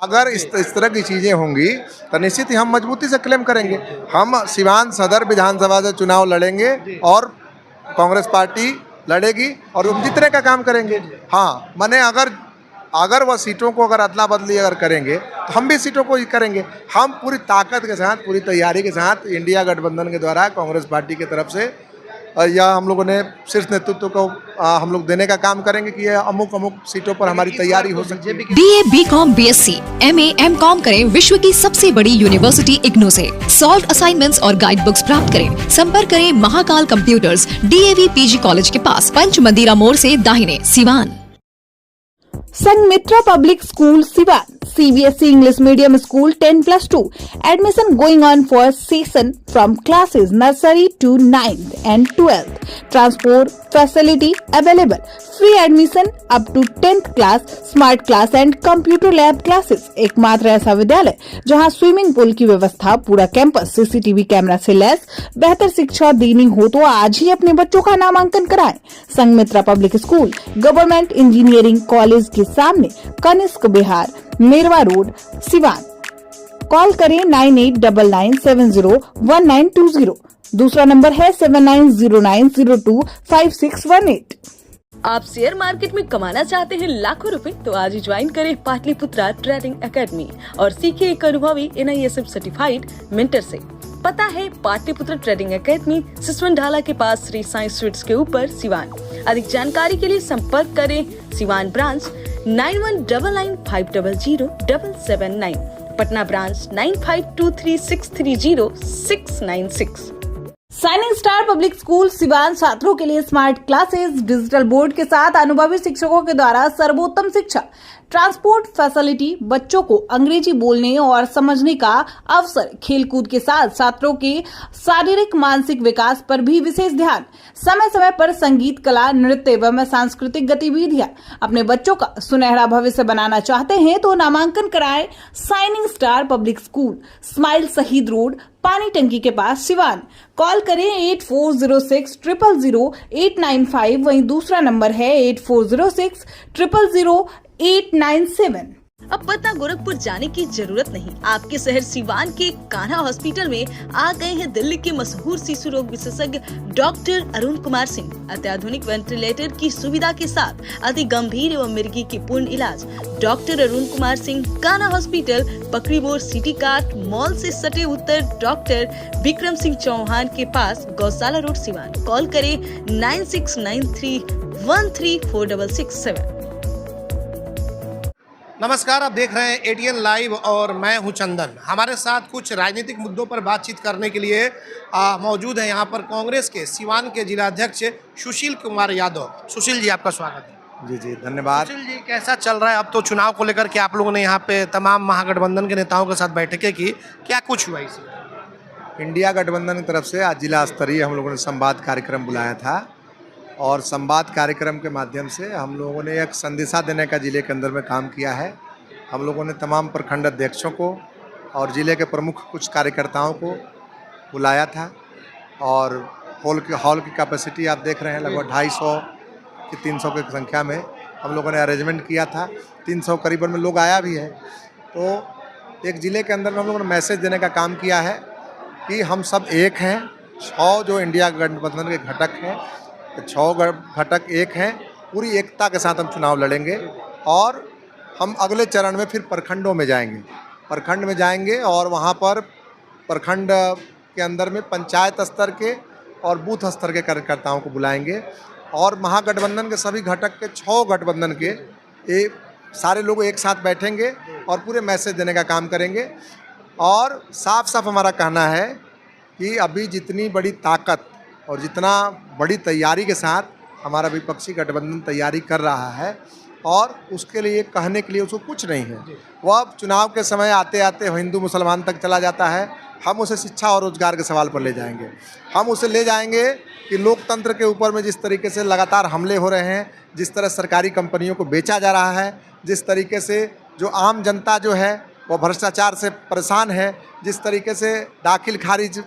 अगर इस तरह की चीज़ें होंगी तो निश्चित ही हम मजबूती से क्लेम करेंगे। हम सिवान सदर विधानसभा से चुनाव लड़ेंगे और कांग्रेस पार्टी लड़ेगी और हम जीतने का काम करेंगे। हाँ, माने अगर वह सीटों को अगर अदला बदली अगर करेंगे तो हम भी सीटों को ही करेंगे। हम पूरी ताकत के साथ, पूरी तैयारी के साथ इंडिया गठबंधन के द्वारा कांग्रेस पार्टी की तरफ से या हम लोगों ने शीर्ष नेतृत्व को हम लोग देने का काम करेंगे कि ये अमुक सीटों पर हमारी तैयारी हो सकती है। BA, BCom, BSc, MA, MCom करें विश्व की सबसे बड़ी यूनिवर्सिटी इग्नू से। सॉल्व असाइनमेंट्स और गाइड बुक्स प्राप्त करें। संपर्क करें Mahakal computers, DAV PG college के पास, पंच मंदिरा मोड़ से दाहिने, Siwan. Sanghamitra public school Siwan, CBSE English Medium School 10+2. Admission going on for session from classes nursery to 9th and 12th. Transport facility available. Free admission up to 10th class, smart class and computer lab classes. एकमात्र ऐसा विद्यालय जहां swimming pool की व्यवस्था, पूरा campus CCTV camera से lace. बेहतर शिक्षा देनी हो तो आज ही अपने बच्चों का नामांकन कराएं। Sanghamitra public school government engineering college के सामने, कनिष्क बिहार, मेरवा रोड, सिवान। कॉल करें 9899701920। दूसरा नंबर है 7909025618। आप शेयर मार्केट में कमाना चाहते हैं लाखों रुपए, तो आज ही ज्वाइन करें पाटलिपुत्रा ट्रेडिंग एकेडमी और सीखिए एक अनुभवी NISF सर्टिफाइड मेंटर से। पता है पाटलिपुत्रा ट्रेडिंग एकेडमी, सिसवन ढाला के पास, श्री साई स्वीट्स के ऊपर, सिवान। अधिक जानकारी के लिए संपर्क करें Siwan branch 9199500779, Patna branch 9523630696। Shining star public school Siwan छात्रों के लिए स्मार्ट क्लासेस, डिजिटल बोर्ड के साथ अनुभवी शिक्षकों के द्वारा सर्वोत्तम शिक्षा, ट्रांसपोर्ट फैसिलिटी, बच्चों को अंग्रेजी बोलने और समझने का अवसर, खेलकूद के साथ छात्रों के शारीरिक मानसिक विकास पर भी विशेष ध्यान, समय समय पर संगीत, कला, नृत्य एवं सांस्कृतिक गतिविधियां। अपने बच्चों का सुनहरा भविष्य बनाना चाहते हैं तो नामांकन कराएं shining star public school, smile शहीद रोड, पानी टंकी के पास, सिवान। कॉल करें 8406000895। वहीं दूसरा नंबर है 8406000897। अब पटना गोरखपुर जाने की जरूरत नहीं। आपके शहर सिवान के कान्हा हॉस्पिटल में आ गए हैं दिल्ली के मशहूर शिशु रोग विशेषज्ञ डॉक्टर अरुण कुमार सिंह। अत्याधुनिक वेंटिलेटर की सुविधा के साथ अति गंभीर एवं मिर्गी की पूर्ण इलाज। डॉक्टर अरुण कुमार सिंह, कान्हा हॉस्पिटल, पकड़ी मोड़, सिटी कार्ट मॉल से सटे उत्तर डॉक्टर विक्रम सिंह चौहान के पास, गौशाला रोड, सिवान। कॉल करें 9693134667। नमस्कार, आप देख रहे हैं ATN लाइव और मैं हूं चंदन। हमारे साथ कुछ राजनीतिक मुद्दों पर बातचीत करने के लिए मौजूद है यहाँ पर कांग्रेस के सिवान के जिलाध्यक्ष सुशील कुमार यादव। सुशील जी, आपका स्वागत है। जी धन्यवाद। सुशील जी, कैसा चल रहा है? अब तो चुनाव को लेकर के आप लोगों ने यहाँ पे तमाम महागठबंधन के नेताओं के साथ बैठकें की, क्या कुछ हुआ इसे? इंडिया गठबंधन की तरफ से आज जिला स्तरीय हम लोगों ने संवाद कार्यक्रम बुलाया था और संवाद कार्यक्रम के माध्यम से हम लोगों ने एक संदेशा देने का जिले के अंदर में काम किया है। हम लोगों ने तमाम प्रखंड अध्यक्षों को और जिले के प्रमुख कुछ कार्यकर्ताओं को बुलाया था और हॉल की कैपेसिटी आप देख रहे हैं, लगभग 250 की 300 की संख्या में हम लोगों ने अरेंजमेंट किया था। 300 करीबन में लोग आया भी है। तो एक ज़िले के अंदर में हम लोगों ने मैसेज देने का काम किया है कि हम सब एक हैं। 6 जो इंडिया गठबंधन के घटक हैं, 6 घटक एक हैं। पूरी एकता के साथ हम चुनाव लड़ेंगे और हम अगले चरण में फिर प्रखंडों में जाएंगे और वहाँ पर प्रखंड के अंदर में पंचायत स्तर के और बूथ स्तर के कार्यकर्ताओं को बुलाएंगे और महागठबंधन के सभी घटक के 6 गठबंधन के सारे लोग एक साथ बैठेंगे और पूरे मैसेज देने का काम करेंगे। और साफ साफ हमारा कहना है कि अभी जितनी बड़ी ताकत और जितना बड़ी तैयारी के साथ हमारा विपक्षी गठबंधन तैयारी कर रहा है और उसके लिए कहने के लिए उसको कुछ नहीं है। वह अब चुनाव के समय आते आते हिंदू मुसलमान तक चला जाता है। हम उसे शिक्षा और रोजगार के सवाल पर ले जाएंगे। हम उसे ले जाएंगे कि लोकतंत्र के ऊपर में जिस तरीके से लगातार हमले हो रहे हैं, जिस तरह सरकारी कंपनियों को बेचा जा रहा है, जिस तरीके से जो आम जनता जो है वो भ्रष्टाचार से परेशान है, जिस तरीके से दाखिल खारिज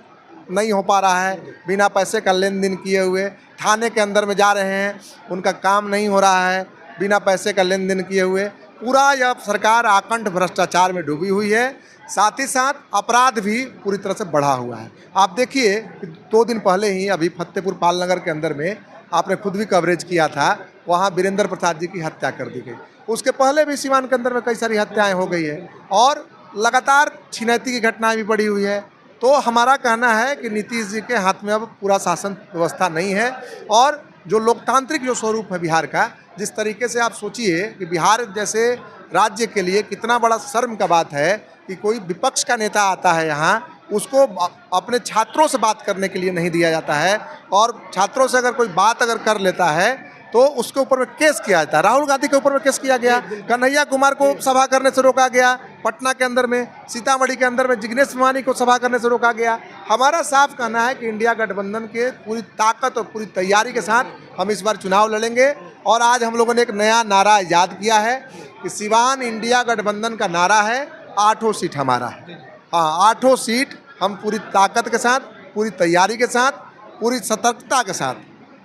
नहीं हो पा रहा है, बिना पैसे का लेन देन किए हुए थाने के अंदर में जा रहे हैं, उनका काम नहीं हो रहा है बिना पैसे का लेन देन किए हुए। पूरा यह सरकार आकंठ भ्रष्टाचार में डूबी हुई है, साथ ही साथ अपराध भी पूरी तरह से बढ़ा हुआ है। आप देखिए कि 2 दिन पहले ही अभी फतेहपुर पालनगर के अंदर में आपने खुद भी कवरेज किया था, वहाँ वीरेंद्र प्रसाद जी की हत्या कर दी गई। उसके पहले भी सिवान के अंदर में कई सारी हत्याएं हो गई है और लगातार छिनैती की घटनाएं भी बढ़ी हुई है। तो हमारा कहना है कि नीतीश जी के हाथ में अब पूरा शासन व्यवस्था नहीं है और जो लोकतांत्रिक जो स्वरूप है बिहार का, जिस तरीके से आप सोचिए कि बिहार जैसे राज्य के लिए कितना बड़ा शर्म का बात है कि कोई विपक्ष का नेता आता है यहाँ, उसको अपने छात्रों से बात करने के लिए नहीं दिया जाता है और छात्रों से अगर कोई बात अगर कर लेता है तो उसके ऊपर में केस किया जाता है। राहुल गांधी के ऊपर में केस किया गया, कन्हैया कुमार को सभा करने से रोका गया पटना के अंदर में, सीतामढ़ी के अंदर में जिग्नेश मेवानी को सभा करने से रोका गया। हमारा साफ कहना है कि इंडिया गठबंधन के पूरी ताकत और पूरी तैयारी के साथ हम इस बार चुनाव लड़ेंगे और आज हम लोगों ने एक नया नारा ईजाद किया है कि सिवान इंडिया गठबंधन का नारा है 8 सीट हमारा है। हाँ, 8 सीट हम पूरी ताकत के साथ, पूरी तैयारी के साथ, पूरी सतर्कता के साथ,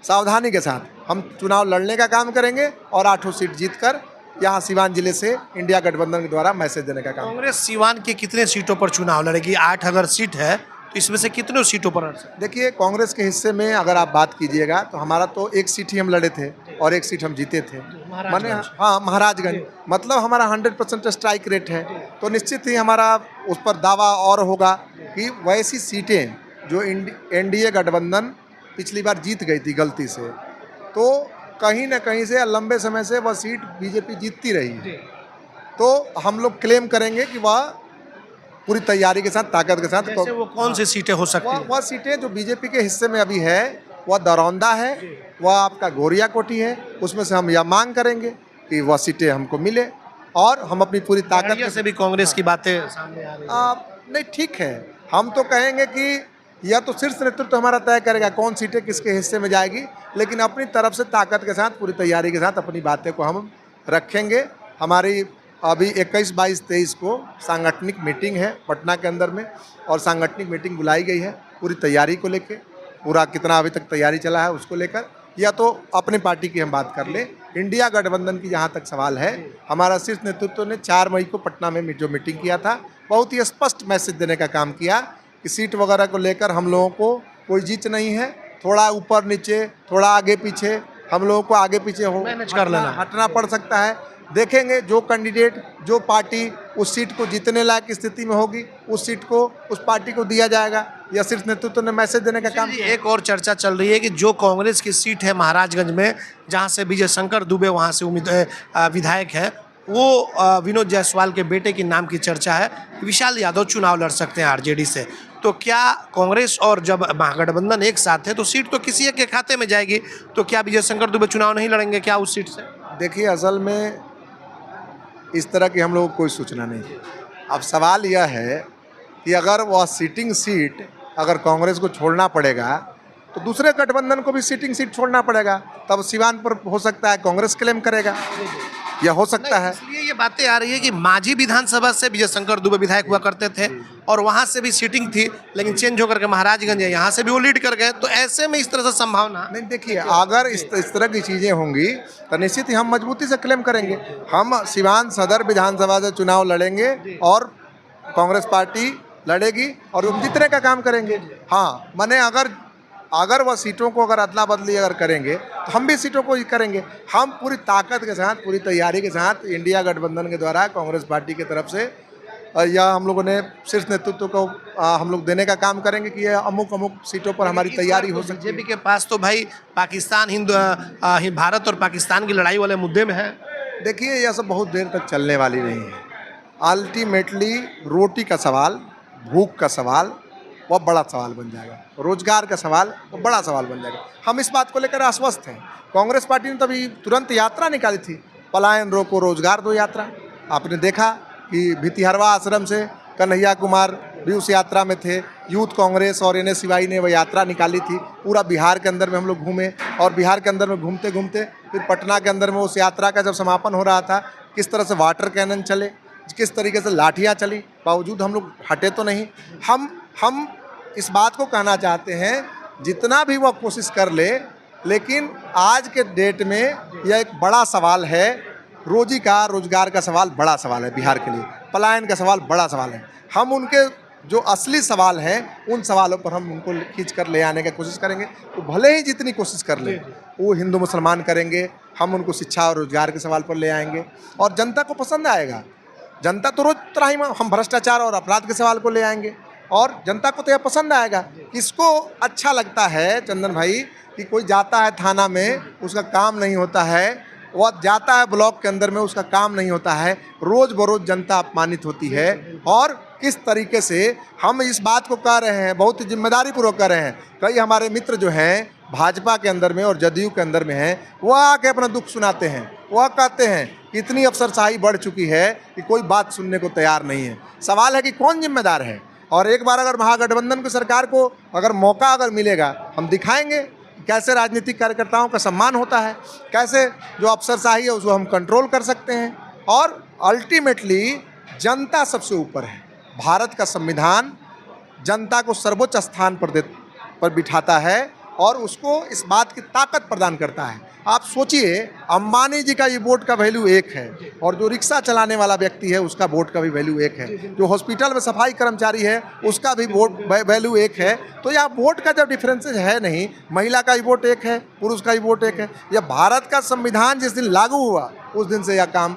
सावधानी के साथ हम चुनाव लड़ने का काम करेंगे और 8 सीट जीतकर यहाँ सिवान जिले से इंडिया गठबंधन के द्वारा मैसेज देने का काम। कांग्रेस सिवान के कितने सीटों पर चुनाव लड़ेगी? 8 अगर सीट है तो इसमें से कितने सीटों पर लड़ सकते हैं? देखिए, कांग्रेस के हिस्से में अगर आप बात कीजिएगा तो हमारा तो 1 सीट ही हम लड़े थे और 1 सीट हम जीते थे, माने हाँ महाराजगंज, मतलब हमारा 100% स्ट्राइक रेट है। तो निश्चित ही हमारा उस पर दावा और होगा कि वैसी सीटें जो एनडीए गठबंधन पिछली बार जीत गई थी गलती से, तो कहीं ना कहीं से लंबे समय से वह सीट बीजेपी जीतती रही है। तो हम लोग क्लेम करेंगे कि वह पूरी तैयारी के साथ, ताकत के साथ, जैसे वो कौन सी सीटें हो सकती हैं? वह सीटें जो बीजेपी के हिस्से में अभी है वह दरौंदा है, वह आपका गोरिया कोठी है, उसमें से हम यह मांग करेंगे कि वह सीटें हमको मिले और हम अपनी पूरी ताकत से भी कांग्रेस की बातें सामने आ रही हैं। नहीं, ठीक है, हम तो कहेंगे कि यह तो शीर्ष नेतृत्व हमारा तय करेगा कौन सीटें किसके हिस्से में जाएगी, लेकिन अपनी तरफ से ताकत के साथ, पूरी तैयारी के साथ अपनी बातें को हम रखेंगे। हमारी अभी 21, 22, 23 को सांगठनिक मीटिंग है पटना के अंदर में और सांगठनिक मीटिंग बुलाई गई है पूरी तैयारी को लेके, पूरा कितना अभी तक तैयारी चला है उसको लेकर। या तो अपनी पार्टी की हम बात कर लें, इंडिया गठबंधन की जहाँ तक सवाल है, हमारा शीर्ष नेतृत्व ने 4 मई को पटना में जो मीटिंग किया था, बहुत ही स्पष्ट मैसेज देने का काम किया कि सीट वगैरह को लेकर हम लोगों को कोई जीत नहीं है, थोड़ा ऊपर नीचे, थोड़ा आगे पीछे, हम लोगों को आगे पीछे हो मैनेज कर लेना, हटना पड़ सकता है। देखेंगे जो कैंडिडेट, जो पार्टी उस सीट को जीतने लायक स्थिति में होगी, उस सीट को उस पार्टी को दिया जाएगा। या शीर्ष नेतृत्व ने मैसेज देने का काम किया। एक और चर्चा चल रही है कि जो कांग्रेस की सीट है महाराजगंज में, जहां से विजय शंकर दुबे वहां से विधायक है, वो विनोद जायसवाल के बेटे के नाम की चर्चा है। विशाल यादव चुनाव लड़ सकते हैं आरजेडी से। तो क्या कांग्रेस और जब महागठबंधन एक साथ है तो सीट तो किसी एक के खाते में जाएगी, तो क्या विजय शंकर दुबे चुनाव नहीं लड़ेंगे क्या उस सीट से? देखिए, असल में इस तरह की हम लोगों को कोई सूचना नहीं है। अब सवाल यह है कि अगर वह सीटिंग सीट अगर कांग्रेस को छोड़ना पड़ेगा तो दूसरे गठबंधन को भी सीटिंग सीट छोड़ना पड़ेगा, तब सिवान पर हो सकता है कांग्रेस क्लेम करेगा, यह हो सकता है। इसलिए ये बातें आ रही है कि मांझी विधानसभा से विजय शंकर दुबे विधायक हुआ करते थे और वहां से भी सीटिंग थी, लेकिन चेंज होकर के महाराजगंज है, यहाँ से भी वो लीड कर गए। तो ऐसे में इस तरह से संभावना नहीं, देखिए, अगर इस तरह की चीज़ें होंगी तो निश्चित ही हम मजबूती से क्लेम करेंगे। हम सिवान सदर विधानसभा से चुनाव लड़ेंगे और कांग्रेस पार्टी लड़ेगी और हम जीतने का काम करेंगे। हाँ, माने अगर वह सीटों को अगर अदला बदली अगर करेंगे तो हम भी सीटों को ही करेंगे। हम पूरी ताकत के साथ, पूरी तैयारी के साथ इंडिया गठबंधन के द्वारा कांग्रेस पार्टी की तरफ से या हम लोगों ने शीर्ष नेतृत्व को हम लोग देने का काम करेंगे कि ये अमुक सीटों पर हमारी तैयारी हो सकती है। बीजेपी के पास तो भाई पाकिस्तान भारत और पाकिस्तान की लड़ाई वाले मुद्दे में है। देखिए, यह सब बहुत देर तक चलने वाली नहीं है। अल्टीमेटली रोटी का सवाल, भूख का सवाल वह बड़ा सवाल बन जाएगा, रोजगार का सवाल वो बड़ा सवाल बन जाएगा। हम इस बात को लेकर आश्वस्त हैं। कांग्रेस पार्टी ने तभी तुरंत यात्रा निकाली थी, पलायन रोको रोजगार दो यात्रा। आपने देखा कि भितिहरवा आश्रम से कन्हैया कुमार भी उस यात्रा में थे। यूथ कांग्रेस और NSY ने वह यात्रा निकाली थी। पूरा बिहार के अंदर में हम लोग घूमे और बिहार के अंदर में घूमते घूमते फिर पटना के अंदर में उस यात्रा का जब समापन हो रहा था, किस तरह से वाटर कैनन चले, किस तरीके से लाठियाँ चली, बावजूद हम लोग हटे तो नहीं। हम इस बात को कहना चाहते हैं, जितना भी वह कोशिश कर ले, लेकिन आज के डेट में यह एक बड़ा सवाल है रोजी का, रोजगार का सवाल बड़ा सवाल है बिहार के लिए, पलायन का सवाल बड़ा सवाल है। हम उनके जो असली सवाल हैं उन सवालों पर हम उनको खींच कर ले आने की कोशिश करेंगे। तो भले ही जितनी कोशिश कर लें, वो हिंदू मुसलमान करेंगे, हम उनको शिक्षा और रोजगार के सवाल पर ले आएंगे और जनता को पसंद आएगा। जनता तो रोज त्राही में, हम भ्रष्टाचार और अपराध के सवाल को ले आएंगे और जनता को तो यह पसंद आएगा। किसको अच्छा लगता है चंदन भाई कि कोई जाता है थाना में, उसका काम नहीं होता है, वह जाता है ब्लॉक के अंदर में, उसका काम नहीं होता है, रोज़ बरोज़ जनता अपमानित होती है। और किस तरीके से हम इस बात को कह रहे हैं, बहुत ही जिम्मेदारी पूर्वक कर रहे हैं। कई हमारे मित्र जो हैं भाजपा के अंदर में और जदयू के अंदर में हैं, वह आके अपना दुख सुनाते हैं, वह कहते हैं कि इतनी अफसरशाही बढ़ चुकी है कि कोई बात सुनने को तैयार नहीं है। सवाल है कि कौन जिम्मेदार है। और एक बार अगर महागठबंधन की सरकार को अगर मौका अगर मिलेगा, हम दिखाएंगे कैसे राजनीतिक कार्यकर्ताओं का सम्मान होता है, कैसे जो अफसरशाही है उसको हम कंट्रोल कर सकते हैं। और अल्टीमेटली जनता सबसे ऊपर है। भारत का संविधान जनता को सर्वोच्च स्थान पर बिठाता है और उसको इस बात की ताकत प्रदान करता है। आप सोचिए, अंबानी जी का ये वोट का वैल्यू 1 है और जो रिक्शा चलाने वाला व्यक्ति है उसका वोट का भी वैल्यू 1 है, जो हॉस्पिटल में सफाई कर्मचारी है उसका भी वोट वैल्यू 1 है। तो यह वोट का जब डिफरेंसेज है नहीं, महिला का ही वोट 1 है, पुरुष का ही वोट 1 है। यह भारत का संविधान जिस दिन लागू हुआ उस दिन से यह काम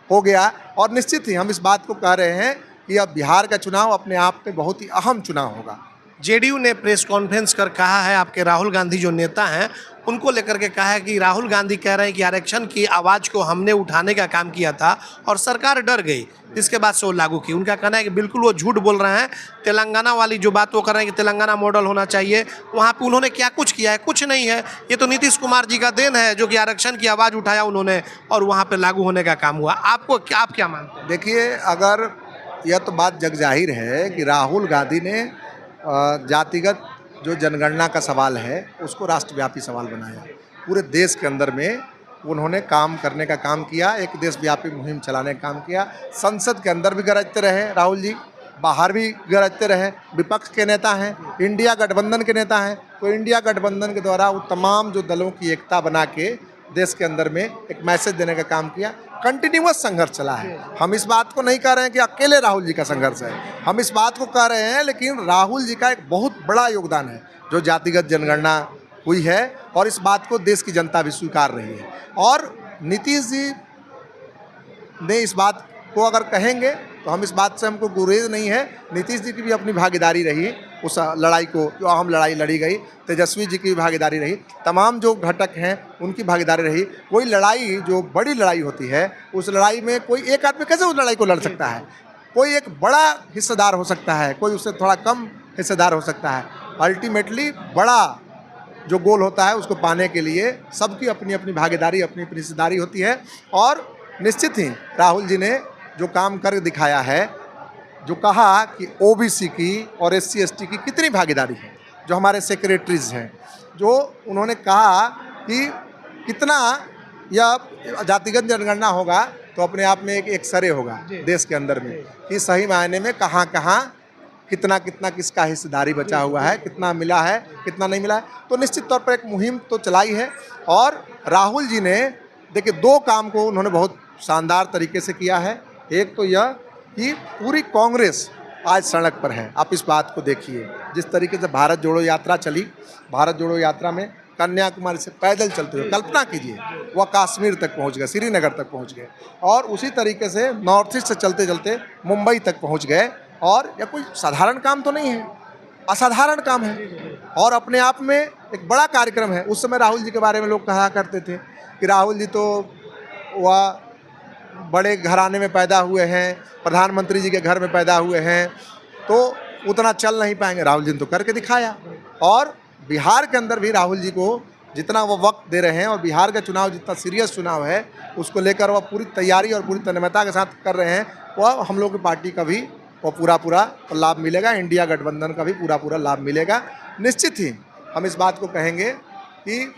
हो गया। और निश्चित ही हम इस बात को कह रहे हैं कि अब बिहार का चुनाव अपने आप में बहुत ही अहम चुनाव होगा। जेडीयू ने प्रेस कॉन्फ्रेंस कर कहा है, आपके राहुल गांधी जो नेता हैं उनको लेकर के कहा है कि राहुल गांधी कह रहे हैं कि आरक्षण की आवाज़ को हमने उठाने का काम किया था और सरकार डर गई, इसके बाद से वो लागू की। उनका कहना है कि बिल्कुल वो झूठ बोल रहे हैं। तेलंगाना वाली जो बात वो कर रहे हैं कि तेलंगाना मॉडल होना चाहिए, वहाँ पे उन्होंने क्या कुछ किया है? कुछ नहीं है। ये तो नीतीश कुमार जी का देन है जो कि आरक्षण की आवाज़ उठाया उन्होंने और वहाँ पर लागू होने का काम हुआ। आप क्या मानते हैं? देखिए, अगर यह तो बात जग जाहिर है कि राहुल गांधी ने जातिगत जो जनगणना का सवाल है उसको राष्ट्रव्यापी सवाल बनाया। पूरे देश के अंदर में उन्होंने काम करने का काम किया, एक देशव्यापी मुहिम चलाने का काम किया। संसद के अंदर भी गरजते रहे राहुल जी, बाहर भी गरजते रहे। विपक्ष के नेता हैं, इंडिया गठबंधन के नेता हैं, तो इंडिया गठबंधन के द्वारा वो तमाम जो दलों की एकता बना के देश के अंदर में एक मैसेज देने का काम किया। कंटिन्यूअस संघर्ष चला है। हम इस बात को नहीं कह रहे हैं कि अकेले राहुल जी का संघर्ष है, हम इस बात को कह रहे हैं लेकिन राहुल जी का एक बहुत बड़ा योगदान है जो जातिगत जनगणना हुई है और इस बात को देश की जनता भी स्वीकार रही है। और नीतीश जी ने इस बात को अगर कहेंगे तो हम इस बात से हमको गुरेज नहीं है। नीतीश जी की भी अपनी भागीदारी रही उस लड़ाई को, जो अहम लड़ाई लड़ी गई। तेजस्वी जी की भी भागीदारी रही, तमाम जो घटक हैं उनकी भागीदारी रही। कोई लड़ाई जो बड़ी लड़ाई होती है उस लड़ाई में कोई एक आदमी कैसे उस लड़ाई को लड़ सकता है? कोई एक बड़ा हिस्सेदार हो सकता है, कोई उससे थोड़ा कम हिस्सेदार हो सकता है। अल्टीमेटली बड़ा जो गोल होता है उसको पाने के लिए सबकी अपनी अपनी भागीदारी, अपनी अपनी हिस्सेदारी होती है। और निश्चित ही राहुल जी ने जो काम कर दिखाया है, जो कहा कि ओबीसी की और एससी एसटी की कितनी भागीदारी है, जो हमारे सेक्रेटरीज हैं, जो उन्होंने कहा कि कितना यह जातिगत जनगणना होगा तो अपने आप में एक एक्सरे होगा देश के अंदर में कि सही मायने में कहाँ कहाँ कितना कितना किसका हिस्सेदारी बचा हुआ है, कितना मिला है, कितना नहीं मिला है। तो निश्चित तौर पर एक मुहिम तो चलाई है। और राहुल जी ने देखिए 2 काम को उन्होंने बहुत शानदार तरीके से किया है। एक तो यह कि पूरी कांग्रेस आज सड़क पर है। आप इस बात को देखिए, जिस तरीके से भारत जोड़ो यात्रा चली, भारत जोड़ो यात्रा में कन्याकुमारी से पैदल चलते हुए, कल्पना कीजिए, वह कश्मीर तक पहुंच गए, श्रीनगर तक पहुंच गए और उसी तरीके से नॉर्थ ईस्ट से चलते चलते मुंबई तक पहुंच गए। और यह कोई साधारण काम तो नहीं है, असाधारण काम है और अपने आप में एक बड़ा कार्यक्रम है। उस समय राहुल जी के बारे में लोग कहा करते थे कि राहुल जी तो वह बड़े घराने में पैदा हुए हैं, प्रधानमंत्री जी के घर में पैदा हुए हैं, तो उतना चल नहीं पाएंगे। राहुल जी ने तो करके दिखाया। और बिहार के अंदर भी राहुल जी को जितना वो वक्त दे रहे हैं और बिहार का चुनाव जितना सीरियस चुनाव है उसको लेकर वह पूरी तैयारी और पूरी तन्मयता के साथ कर रहे हैं, वह हम लोग की पार्टी का भी वो पूरा लाभ मिलेगा, इंडिया गठबंधन का भी पूरा लाभ मिलेगा। निश्चित ही हम इस बात को कहेंगे कि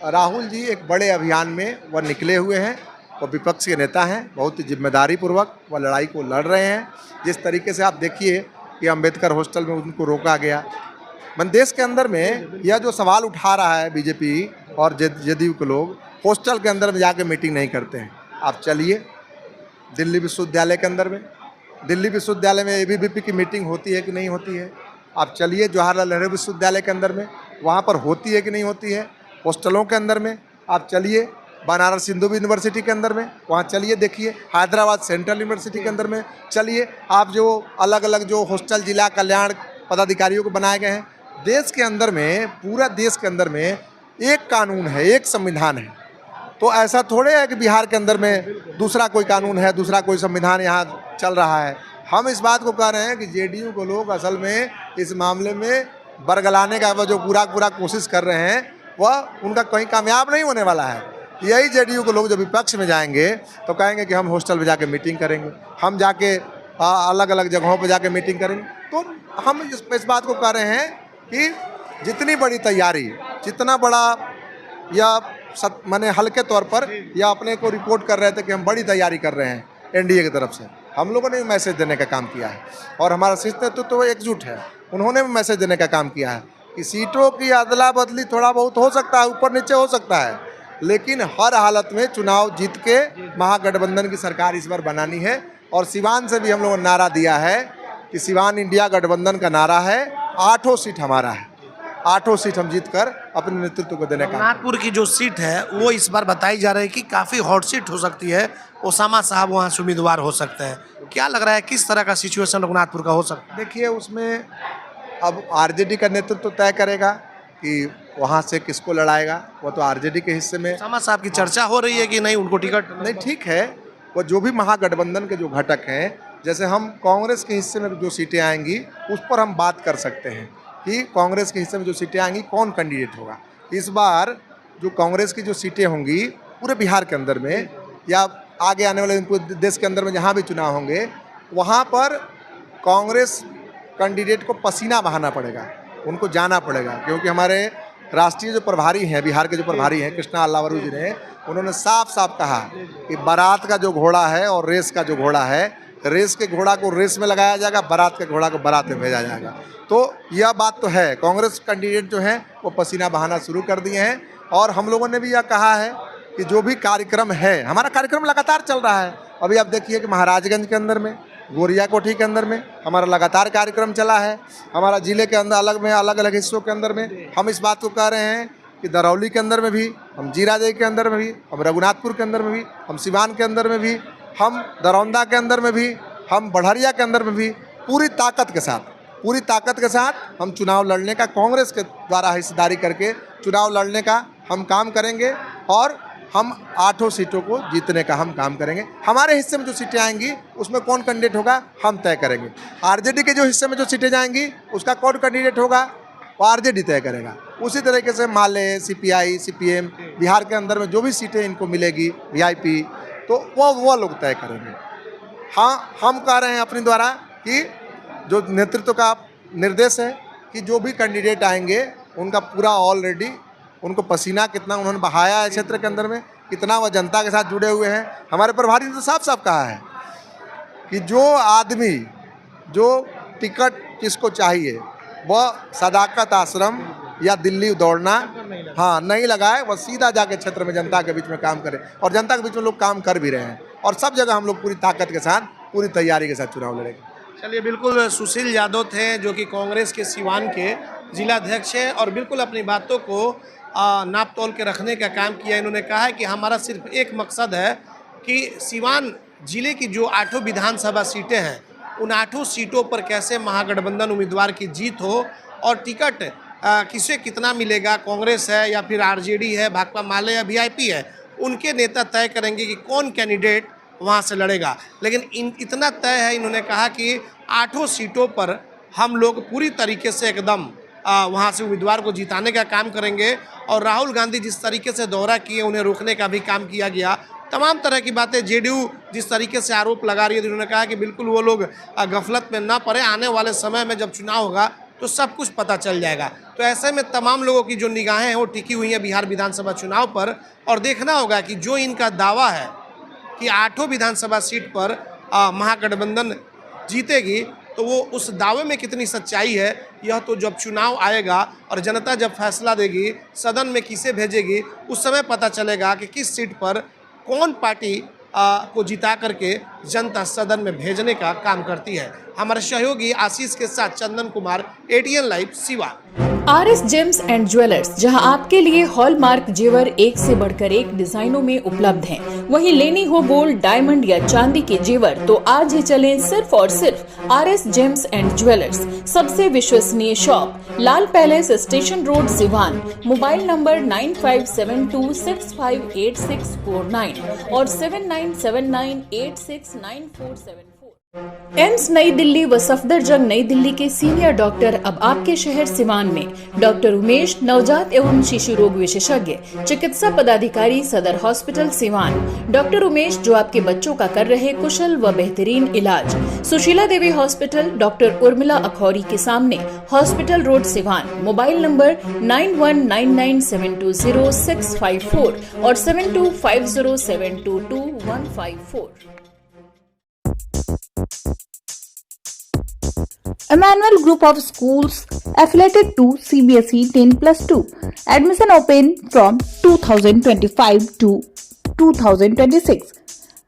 राहुल जी एक बड़े अभियान में वह निकले हुए हैं। वो विपक्ष के नेता हैं, बहुत ही जिम्मेदारी पूर्वक वह लड़ाई को लड़ रहे हैं। जिस तरीके से आप देखिए कि अंबेडकर हॉस्टल में उनको रोका गया। देश के अंदर में यह जो सवाल उठा रहा है बीजेपी और जदयू के लोग, हॉस्टल के अंदर में जाके मीटिंग नहीं करते हैं, आप चलिए दिल्ली विश्वविद्यालय के अंदर में, दिल्ली विश्वविद्यालय में एबीवीपी की मीटिंग होती है कि नहीं होती है। आप चलिए जवाहरलाल नेहरू विश्वविद्यालय के अंदर में, वहाँ पर होती है कि नहीं होती है। हॉस्टलों के अंदर में आप चलिए, बनारस हिंदू यूनिवर्सिटी के अंदर में वहाँ चलिए देखिए, हैदराबाद सेंट्रल यूनिवर्सिटी के अंदर में चलिए। आप जो अलग अलग जो हॉस्टल जिला कल्याण पदाधिकारियों को बनाए गए हैं, देश के अंदर में, पूरा देश के अंदर में एक कानून है, एक संविधान है। तो ऐसा थोड़े है कि बिहार के अंदर में दूसरा कोई कानून है, दूसरा कोई संविधान यहाँ चल रहा है। हम इस बात को कह रहे हैं कि जेडीयू को लोग असल में इस मामले में बरगलाने का जो पूरा कोशिश कर रहे हैं, वह उनका कहीं कामयाब नहीं होने वाला है। यही जेडीयू को लोग जब विपक्ष में जाएंगे तो कहेंगे कि हम हॉस्टल में जाके मीटिंग करेंगे, हम जाके अलग अलग जगहों पर जाके मीटिंग करेंगे। तो हम इस बात को कह रहे हैं कि जितनी बड़ी तैयारी, जितना बड़ा या माने हल्के तौर पर या अपने को रिपोर्ट कर रहे थे कि हम बड़ी तैयारी कर रहे हैं एनडीए की तरफ से, हम लोगों ने भी मैसेज देने का काम किया है और हमारा शीर्ष नेतृत्व तो एकजुट है। उन्होंने भी मैसेज देने का काम किया है कि सीटों की अदला बदली थोड़ा बहुत हो सकता है, ऊपर नीचे हो सकता है, लेकिन हर हालत में चुनाव जीत के महागठबंधन की सरकार इस बार बनानी है। और सिवान से भी हम लोगों ने नारा दिया है कि सिवान इंडिया गठबंधन का नारा है, 8 सीट हमारा है, 8 सीट हम जीतकर अपने नेतृत्व को देने का। नागपुर की जो सीट है वो इस बार बताई जा रही है कि काफ़ी हॉट सीट हो सकती है, ओसामा साहब वहाँ से उम्मीदवार हो सकते हैं। क्या लग रहा है किस तरह का सिचुएशन रघुनाथपुर का हो सकता है? देखिए, उसमें अब आरजेडी का नेतृत्व तय करेगा कि वहाँ से किसको लड़ाएगा। वो तो आरजेडी के हिस्से में ओसामा साहब की चर्चा हो रही है कि नहीं उनको टिकट नहीं, ठीक है। वो जो भी महागठबंधन के जो घटक हैं, जैसे हम कांग्रेस के हिस्से में जो सीटें आएंगी उस पर हम बात कर सकते हैं कि कांग्रेस के हिस्से में जो सीटें आएंगी कौन कैंडिडेट होगा। इस बार जो कांग्रेस की जो सीटें होंगी पूरे बिहार के अंदर में या आगे आने वाले देश के अंदर में जहाँ भी चुनाव होंगे, वहाँ पर कांग्रेस कैंडिडेट को पसीना बहाना पड़ेगा, उनको जाना पड़ेगा। क्योंकि हमारे राष्ट्रीय जो प्रभारी हैं, बिहार के जो प्रभारी हैं कृष्णा अल्लावरू जी ने, उन्होंने साफ साफ कहा कि बारात का जो घोड़ा है और रेस का जो घोड़ा है, रेस के घोड़ा को रेस में लगाया जाएगा, बारात के घोड़ा को बारात में भेजा जाएगा। तो यह बात तो है, कांग्रेस कैंडिडेट जो है वो पसीना बहाना शुरू कर दिए हैं। और हम लोगों ने भी यह कहा है कि जो भी कार्यक्रम है, हमारा कार्यक्रम लगातार चल रहा है। अभी आप देखिए कि महाराजगंज के अंदर में, गोरिया कोठी के अंदर में हमारा लगातार कार्यक्रम चला है। हमारा जिले के अंदर अलग अलग हिस्सों के अंदर में हम इस बात को कह रहे हैं कि दरौली के अंदर में भी, हम जीरादेई के अंदर में भी, हम रघुनाथपुर के अंदर में भी, हम सिवान के अंदर में भी, हम दरौंदा के अंदर में भी, हम बढ़रिया के अंदर में भी पूरी ताकत के साथ हम चुनाव लड़ने का, कांग्रेस के द्वारा हिस्सेदारी करके चुनाव लड़ने का हम काम करेंगे और हम 8 सीटों को जीतने का हम काम करेंगे। हमारे हिस्से में जो सीटें आएंगी उसमें कौन कैंडिडेट होगा हम तय करेंगे। आरजेडी के जो हिस्से में जो सीटें जाएंगी उसका कौन कैंडिडेट होगा वो आरजेडी तय करेगा। उसी तरीके से माले, सीपीआई, सीपीएम, बिहार के अंदर में जो भी सीटें इनको मिलेगी वीआईपी, तो वो लोग तय करेंगे। हाँ, हम कह रहे हैं अपने द्वारा कि जो नेतृत्व का निर्देश है कि जो भी कैंडिडेट आएंगे उनका पूरा ऑलरेडी उनको पसीना कितना उन्होंने बहाया है क्षेत्र के अंदर में, कितना वह जनता के साथ जुड़े हुए हैं। हमारे प्रभारी ने तो साफ साफ कहा है कि जो आदमी जो टिकट किसको चाहिए वह सदाकत आश्रम या दिल्ली दौड़ना नहीं लगाए, वह सीधा जाके क्षेत्र में जनता के बीच में काम करे। और जनता के बीच में लोग काम कर भी रहे हैं और सब जगह हम लोग पूरी ताकत के साथ, पूरी तैयारी के साथ चुनाव लड़ेंगे। चलिए, बिल्कुल सुशील यादव थे जो कि कांग्रेस के सिवान के जिलाध्यक्ष हैं और बिल्कुल अपनी बातों को नाप तोल के रखने का काम किया। इन्होंने कहा है कि हमारा सिर्फ एक मकसद है कि सिवान जिले की जो 8 विधानसभा सीटें हैं उन 8 सीटों पर कैसे महागठबंधन उम्मीदवार की जीत हो और टिकट किसे कितना मिलेगा, कांग्रेस है या फिर आरजेडी है, भाकपा माले या वीआईपी है, उनके नेता तय करेंगे कि कौन कैंडिडेट वहाँ से लड़ेगा। लेकिन इतना तय है, इन्होंने कहा कि 8 सीटों पर हम लोग पूरी तरीके से एकदम वहाँ से उम्मीदवार को जिताने का काम करेंगे। और राहुल गांधी जिस तरीके से दौरा किए उन्हें रोकने का भी काम किया गया। तमाम तरह की बातें जेडीयू जिस तरीके से आरोप लगा रही है, उन्होंने कहा कि बिल्कुल वो लोग गफलत में ना पड़े, आने वाले समय में जब चुनाव होगा तो सब कुछ पता चल जाएगा। तो ऐसे में तमाम लोगों की जो निगाहें हैं वो टिकी हुई हैं बिहार विधानसभा चुनाव पर और देखना होगा कि जो इनका दावा है कि 8 विधानसभा सीट पर महागठबंधन जीतेगी तो वो उस दावे में कितनी सच्चाई है, यह तो जब चुनाव आएगा और जनता जब फैसला देगी, सदन में किसे भेजेगी, उस समय पता चलेगा कि किस सीट पर कौन पार्टी को जिता करके जनता सदन में भेजने का काम करती है। हमारे सहयोगी आशीष के साथ Chandan Kumar, ATN live Siwan. RS gems and jewellers, जहां आपके लिए हॉलमार्क जेवर एक से बढ़कर एक डिजाइनों में उपलब्ध हैं। वहीं लेनी हो गोल्ड, डायमंड या चांदी के जेवर तो आज ही चलें सिर्फ और सिर्फ RS जेम्स एंड ज्वेलर्स। सबसे विश्वसनीय shop, Lal palace, station road, Siwan. Mobile number 9572658649 और 7979869474। एम्स नई दिल्ली व सफदरजंग नई दिल्ली के सीनियर डॉक्टर अब आपके शहर सिवान में। डॉक्टर उमेश, नवजात एवं शिशु रोग विशेषज्ञ, चिकित्सा पदाधिकारी, सदर हॉस्पिटल सिवान। डॉक्टर उमेश जो आपके बच्चों का कर रहे कुशल व बेहतरीन इलाज। सुशीला देवी हॉस्पिटल, डॉक्टर उर्मिला अखौरी के सामने, hospital road, Siwan. Mobile number 9199720654 और 7250722154। Emmanuel Group of Schools affiliated to CBSE 10+2. Admission open from 2025 to 2026.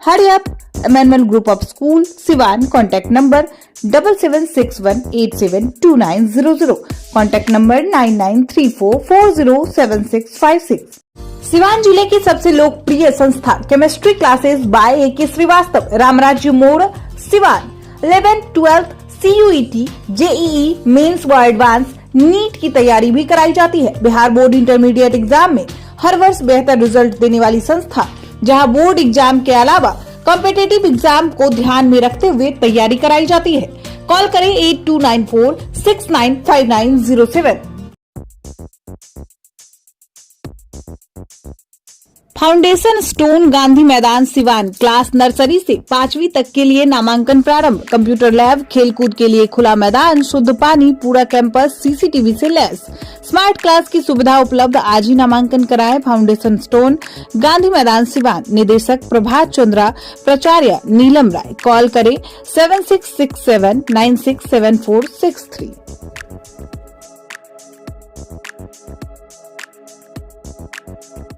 Hurry up! Emmanuel Group of Schools, Siwan. Contact number 7761872900. Contact number 9934407656. Siwan जिले की सबसे लोकप्रिय संस्था chemistry classes by AK Srivastava, Ramrajya मोड़, Siwan. 11th, 12th, CUET, JEE, mains व advance, NEET की तैयारी भी कराई जाती है। बिहार बोर्ड इंटरमीडिएट एग्जाम में हर वर्ष बेहतर रिजल्ट देने वाली संस्था, जहां बोर्ड एग्जाम के अलावा कॉम्पिटिटिव एग्जाम को ध्यान में रखते हुए तैयारी कराई जाती है। कॉल करें 8294695907। फाउंडेशन स्टोन, गांधी मैदान, सिवान। क्लास नर्सरी से 5वीं तक के लिए नामांकन प्रारंभ। कंप्यूटर लैब, खेलकूद के लिए खुला मैदान, शुद्ध पानी, पूरा कैंपस CCTV से लैस। स्मार्ट क्लास की सुविधा उपलब्ध। आज ही नामांकन कराएं। फाउंडेशन स्टोन, गांधी मैदान, सिवान। निदेशक प्रभात चंद्रा, प्राचार्य नीलम राय। कॉल करें 7667967463।